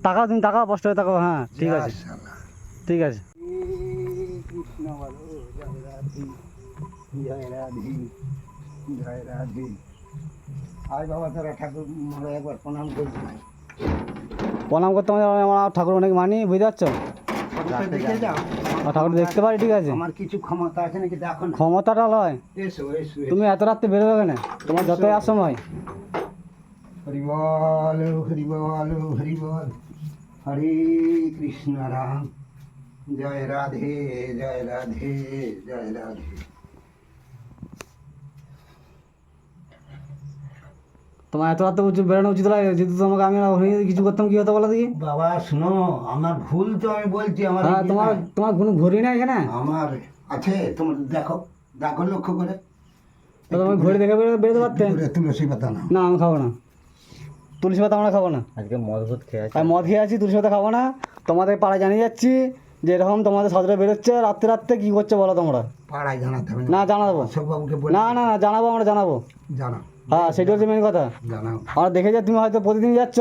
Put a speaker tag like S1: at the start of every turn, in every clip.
S1: তাকাও, তুমি তাকাও, স্পষ্ট হয়ে তাকাও। হ্যাঁ ঠিক আছে, ঠিক আছে।
S2: কৃষ্ণ বলো, জয় রাধে, জয় রাধে, জয় রাধে। আয় বাবা, তোরা ঠাকুর মনে একবার প্রণাম করছি।
S1: প্রণাম করতে হবে, আমার ঠাকুর অনেক মানি, বুঝতে পারছো?
S2: দেখে যাও,
S1: ঠাকুর দেখতে পারি, ঠিক আছে।
S2: আমার কিছু ক্ষমতা আছে নাকি দেখো না।
S1: ক্ষমতাটা নয়,
S2: এসো এসো।
S1: তুমি এত রাত্রে বেরোবে কেন? তোমার যতই আশ্রম হয়।
S2: হরি বল, হরি বল, হরি বল। হরে কৃষ্ণ রাম, জয় রাধে, জয় রাধে, জয় রাধে।
S1: তোমার এত রাত্রে উচিত বেরোনো উচিত লাগে। যদি তোমাকে আমি কিছু করতাম, কি হতো বলো দেখি?
S2: বাবা শুনো, আমার ভুল তো আমি বলছি। আমার
S1: হ্যাঁ, তোমার কোনো ঘড়ি নাই এখানে?
S2: আমার আছে, তোমার দেখো, দেখো লক্ষ্য করে।
S1: তো তোমার ঘড়ি দেখে বেরোতে পারতে।
S2: তুলসী পাতা না,
S1: না আমি খাবো না তুলসী পাতা, আমরা খাবো না।
S3: আজকে মদ খেয়ে আছে।
S1: আমি মদ খেয়ে আছি, তুলসী পাতা খাবো না। তোমাদের পাড়ায় জানিয়ে যাচ্ছি যে এরকম তোমাদের সাজরে বেরোচ্ছে রাত্রে রাত্রে, কি করছে বলো তোমরা?
S2: পাড়ায় জানাতে হবে
S1: না, জানাবো।
S2: অশোকবাবুকে
S1: না না না, জানাবো, আমরা জানাবো।
S2: জানাও,
S1: হ্যাঁ, সেটা হচ্ছে মেন কথা।
S2: জানাও।
S1: আমরা দেখে যাই, তুমি হয়তো প্রতিদিন যাচ্ছ,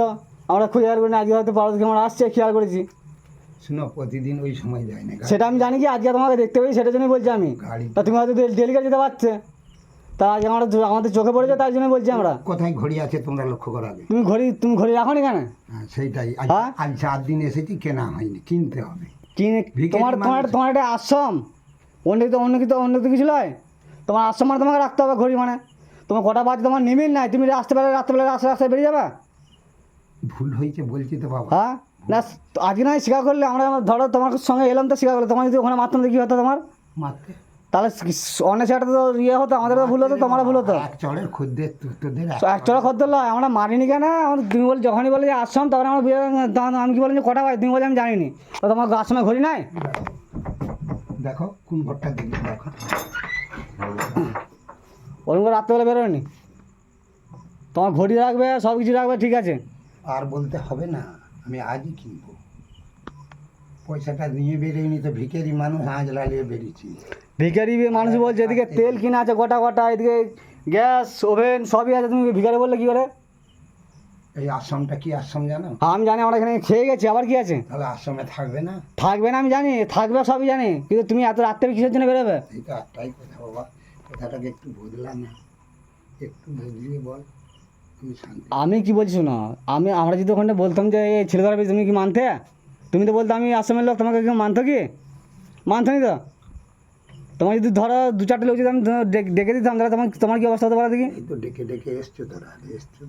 S1: আমরা খেয়াল করি না। আজকে হয়তো পাড়া থেকে আমরা আসছে, খেয়াল করেছি।
S2: শুনো, প্রতিদিন ওই সময় যায় না।
S1: সেটা আমি জানি, কি আজকে তোমাকে দেখতে পেয়েছি, সেটার জন্যই বলছি আমি। তা তুমি হয়তো ডেলিকে যেতে পারছে, তা আজকে আমাদের চোখে পড়েছে, তাই জন্যই বলছি আমরা।
S2: কোথায় ঘড়ি আছে তোমরা লক্ষ্য করো আগে।
S1: তুমি ঘড়ি রাখো নি কেন?
S2: হ্যাঁ, সেইটাই।
S1: হ্যাঁ?
S2: আজ 4 দিন এসেছি, কেনা হয়নি, কিনতে হবে।
S1: তোমার একটা আশ্রম, অন্য কিছু নয়। তোমার আশ্রম মানে তোমাকে রাখতে হবে ঘড়ি, মানে তোমার কটা বাজে তোমার নিমিল নাই। তুমি রাত্রেবেলা রাস্তায় বেরিয়ে যাবে।
S2: ভুল হয়েছে বলছি তো বাবা।
S1: হ্যাঁ, না আজকে নয় স্বীকার করলে, আমরা ধরো তোমার সঙ্গে এলাম তো স্বীকার করলে, তোমার যদি ওখানে মারতাম, কি হতো তোমার?
S2: মারতে
S1: তাহলে অনেক সেটা তো ইয়ে হতো, আমাদের ভুল হতো, তোমারও ভুল হতো।
S2: এক চড়ের খদ্দের তোদের
S1: একচড়া খদ্দের নয়, আমরা মারিনি কেন? তুমি বল, যখনই বলে যে আশ্রম, তখন আমরা তখন আমি কি বলি যে কটা বাজে, তুমি বলে আমি জানিনি। তো তোমার আশ্রমে ঘড়ি নাই?
S2: দেখো কোন ঘরটা দেখি, দেখো।
S1: ওরকম করে রাত্রেবেলা বেরোয়নি। তোমার ঘড়ি রাখবে, সব কিছু রাখবে, ঠিক আছে।
S2: আর বলতে হবে না, আমি আজই কিনবো। পয়সাটা নিয়ে বেরোয়নি তো ভিখারি মানুষ, আজ লালিয়ে বেরিয়েছি।
S1: ভিখারি মানুষ বলছে, এদিকে তেল কিনা আছে গোটা গোটা, এদিকে গ্যাস ওভেন সবই আছে, তুমি ভিখারি বললে কি করে?
S2: এই আশ্রমটা কি আশ্রম জানো?
S1: আমি জানি, আমরা এখানে খেয়ে গেছি, আবার কি আছে?
S2: তাহলে আশ্রমে থাকবে না?
S1: থাকবে না আমি জানি, থাকবে সবই জানি, কিন্তু তুমি এত রাত্রে কিসের জন্য বেরোবে?
S2: এই তো একটাই কথা বাবা, কথাটাকে একটু বদলা না, একটু বদলিয়ে বল, তুমি শান্তি।
S1: আমি কি বলছি না, আমরা যদি ওখানে বলতাম যে এই ছেলেদার তুমি কি মানতে? তুমি তো বলতো আমি আসামের লোক, তোমাকে কেউ মানতো কি? মানতো নি তো? তোমার যদি ধরো 2-4টে লোক যদি আমি ডেকে দিতাম, তাহলে তোমার কি অবস্থা হতে পারে দেখি?
S2: এই তো ডেকে ডেকে এসছো তোরা,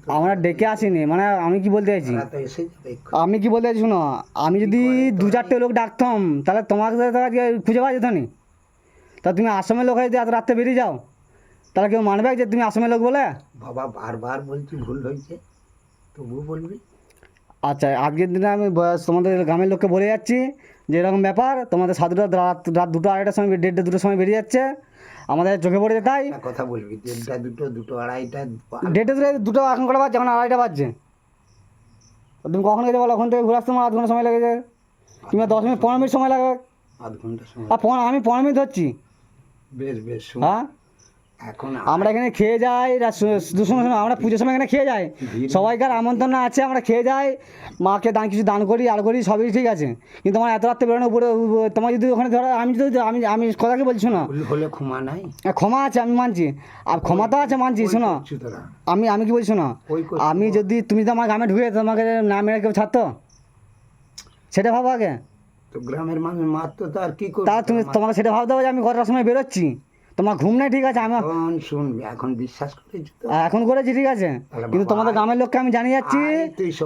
S2: তো।
S1: আমরা ডেকে আসিনি, মানে আমি কি বলতে চাইছি,
S2: তোরা তো এসে যাবে এক্ষুনি।
S1: আমি কি বলতে চাইছি শোনো, আমি যদি 2-4টে লোক ডাকতাম, তাহলে তোমাকে তো আজকে খুঁজে পাওয়া যেত নি। তা তুমি আসামের লোক হয়ে যদি এত রাত্রে বেরিয়ে যাও, তাহলে কেউ মানবে যে তুমি আসামের লোক বলে?
S2: বাবা বারবার বলছি ভুল হয়েছে, তবুও বলবি।
S1: আচ্ছা, আজকের দিনে আমি তোমাদের গ্রামের লোককে বলে যাচ্ছি যে এরকম ব্যাপার, তোমাদের সাধুরা রাত 2টা 2:30টার সময়, 1:30 2টোর সময় বেরিয়ে যাচ্ছে, আমাদের চোখে পড়েছে। তাই
S2: একটা কথা বলবি, 1:30 2টো 2টো 2:30টা
S1: 1:30 2টো এখন কটা বাজছে? এখন 2:30টা বাজছে। তুমি কখন গেছো বলো? ওখান থেকে ঘুরে আসতে আমার 8 ঘন্টা সময় লেগেছে, কিংবা 10 মিনিট 15 মিনিট সময় লাগবে।
S2: আধ ঘন্টা সময়।
S1: আর আমি 15 মিনিট ধরছি।
S2: বেশ বেশ শোন,
S1: হ্যাঁ,
S2: এখন
S1: আমরা এখানে খেয়ে যাই, শোনো, আমরা পুজোর সময় এখানে খেয়ে যাই, সবাইকার আমন্ত্রণ আছে, আমরা খেয়ে যাই, মাকে কিছু দান করি আর করি, সবই ঠিক আছে। কিন্তু আমার এত রাত্রে বেরোনো উপরে, তোমার যদি ওখানে ধরো, আমি যদি আমি কথা কি বলছি না,
S2: ভুল হলে ক্ষমা নাই।
S1: ক্ষমা আছে, আমি মানছি, আর ক্ষমা তো আছে, মানছি। শোনো,
S2: তোরা
S1: আমি কি বলছি না, আমি যদি তুমি তো আমার গ্রামে ঢুকে তোমাকে না মেরে কেউ ছাড়তো? সেটা ভাবো আগে।
S2: তো গ্রামের মানুষ মারতো, তো আর কি করবো?
S1: তা তোমাকে সেটা ভাবতে হবে যে আমি কটার সময় বেরোচ্ছি, তোমার ঘুম নেই, ঠিক আছে।
S2: শুনবি, এখন বিশ্বাস করেছি তো,
S1: এখন করেছি, ঠিক আছে, কিন্তু তোমাদের গ্রামের লোককে আমি জানিয়ে যাচ্ছি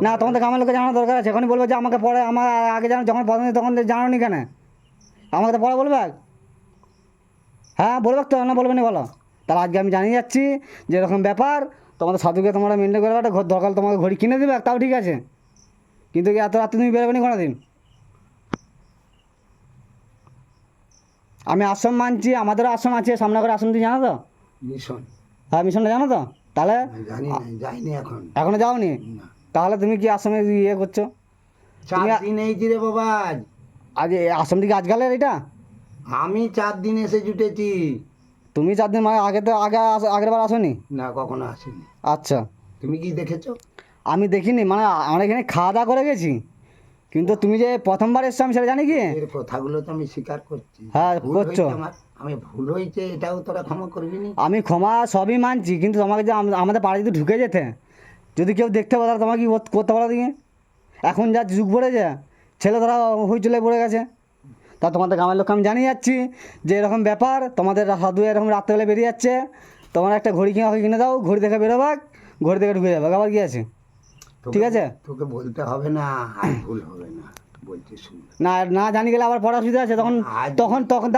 S1: না, তোমাদের গ্রামের লোককে জানানোর দরকার আছে। এখনই বলবো যে আমাকে পরে, আমার আগে জানো, যখন প্রথমে তখন জানানো নি কেন? আমাকে তো পরে বলবে। হ্যাঁ বলবে তো, না বলবে না বলো? তাহলে আজকে আমি জানিয়ে যাচ্ছি যে এরকম ব্যাপার, তোমাদের সাধুকে তোমরা মেনটেন করে একটা দরকার, তোমাকে ঘড়ি কিনে দেবে, তাও ঠিক আছে, কিন্তু এত রাত্রে তুমি বেরোবে না কোনো দিন। আমি আশ্রম মানছি, আমাদেরও আশ্রম আছে, সামনে করে আশ্রম, তুমি জানো তো?
S2: মিশন।
S1: হ্যাঁ, মিশনটা জানো তো? তাহলে
S2: জানি না, যাইনি
S1: এখনো যাওনি?
S2: না।
S1: তাহলে তুমি কি আশ্রমে ইয়ে করছো?
S2: 4 দিন এই রে বাবা,
S1: আজ আশ্রম থেকে আজকালের এটা?
S2: আমি 4 দিন এসে জুটেছি।
S1: তুমি 4 দিন, মানে আগের বার আসোনি?
S2: না, কখনো আসিনি।
S1: আচ্ছা,
S2: তুমি কি দেখেছো?
S1: আমি দেখিনি, মানে আমরা এখানে খাওয়া দাওয়া করে গেছি, কিন্তু তুমি যে প্রথমবার এসছো আমি সেটা জানি কি?
S2: এর কথাগুলো তো আমি স্বীকার করছি।
S1: হ্যাঁ,
S2: ভুল
S1: করছো।
S2: হয়েছে আমার, আমি ভুল হয়েছে এটাও তোরা ক্ষমা করবি নি?
S1: আমি ক্ষমা সবই মানছি, কিন্তু তোমাকে যে আমাদের পাড়ায় যদি ঢুকে যেতে, যদি কেউ দেখতে পারে তাহলে তোমাকে কি করতে পারো দিকে? এখন যা যুগ পড়েছে, ছেলে তারা হইচলে পড়ে গেছে। তা তোমাদের গ্রামের লোককে আমি জানিয়ে যাচ্ছি যে এরকম ব্যাপার, তোমাদের সাধু এরকম রাত্রেবেলা বেরিয়ে যাচ্ছে, তোমার একটা ঘড়ি কিনে দাও, ঘড়ি দেখে বেরোবাক, ঘড়ি দেখে ঢুকে যাবে, আবার কি আছে? ঠিক আছে?
S2: তোকে বলতে হবে না, আর ভুল হবে না, বলছি শুন।
S1: না না জানি গেলে আবার পড়া অসুবিধা আছে, তখন তখন তখন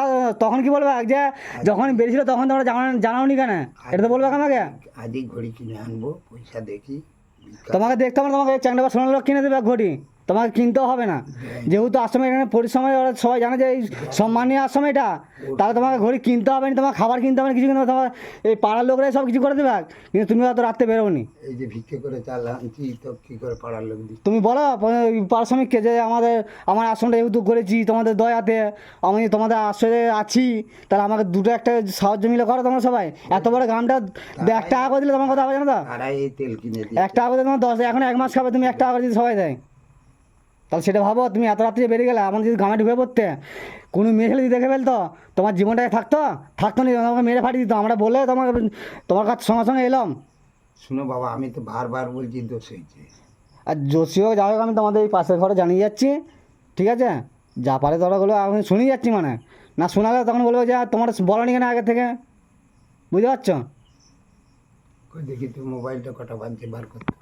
S1: তখন কি বলবে যে যখন বেরিয়েছিল তখন তোমরা জানাওনি কেন? এটা তো বলবে আমাকে।
S2: আজই ঘড়ি কিনে আনবো, পয়সা দেখি।
S1: তোমাকে দেখতে হবে না, তোমাকে চ্যাংড়া বা সোনার লোক কিনে দেবে এক ঘড়ি, তোমাকে কিনতেও হবে না। যেহেতু আশ্রমে এখানে পরিশ্রমে ওরা সবাই জানে যে এই সম্মানীয় আশ্রম এটা, তাহলে তোমাকে ঘড়ি কিনতে হবে না, তোমার খাবার কিনতে হবে না, কিছু কিনতে হবে, তোমার এই পাড়ার লোকরাই সব কিছু করে দেবে। কিন্তু তুমি অত রাত্রে বেরোনি।
S2: এই যে ভিক্ষে করে চাল আনছি, তো কি করে পাড়ার লোক দিই?
S1: তুমি বলো পারিশ্রমিককে যে আমার আশ্রমটা যেহেতু করেছি তোমাদের দয়াতে, আমি তোমাদের আশ্রয়ে আছি, তাহলে আমাকে দুটো একটা সাহায্য মিলে করো তোমরা সবাই। এত বড় গ্রামটা 1 টাকা করে দিলে তোমার কথা হবে জানো তো?
S2: তারা এই তেল কিনে দিই।
S1: 1 টাকা করে তোমার 10, এখন 1 মাস খাবে, তুমি 1 টাকা করে যদি সবাই দেয়, তাহলে সেটা ভাবো। তুমি এত রাত্রে বেরিয়ে গেলে, আমার যদি গ্রামে ঢুকে পড়তে কোনো মেয়ে ছেলে যদি দেখে ফেলতো, তোমার জীবনটাকে থাকতো না, তোমাকে মেরে ফাটিয়ে দিত। আমরা বলে তোমার কাছে সঙ্গে সঙ্গে এলাম।
S2: শুনো বাবা, আমি তো বারবার বলছি দোষ হয়েছে।
S1: আর জোশী হোক যাই হোক, আমি তোমাদের এই পাশের ঘরে জানিয়ে যাচ্ছি, ঠিক আছে? যা পারে তোরাগুলো আমি শুনেই যাচ্ছি, মানে না শোনালে তখন বলবো যে তোমার বলোনি কেন আগে থেকে, বুঝতে পারছো?
S2: কই দেখি তুই মোবাইলটা কটা বাজছে বার করতে।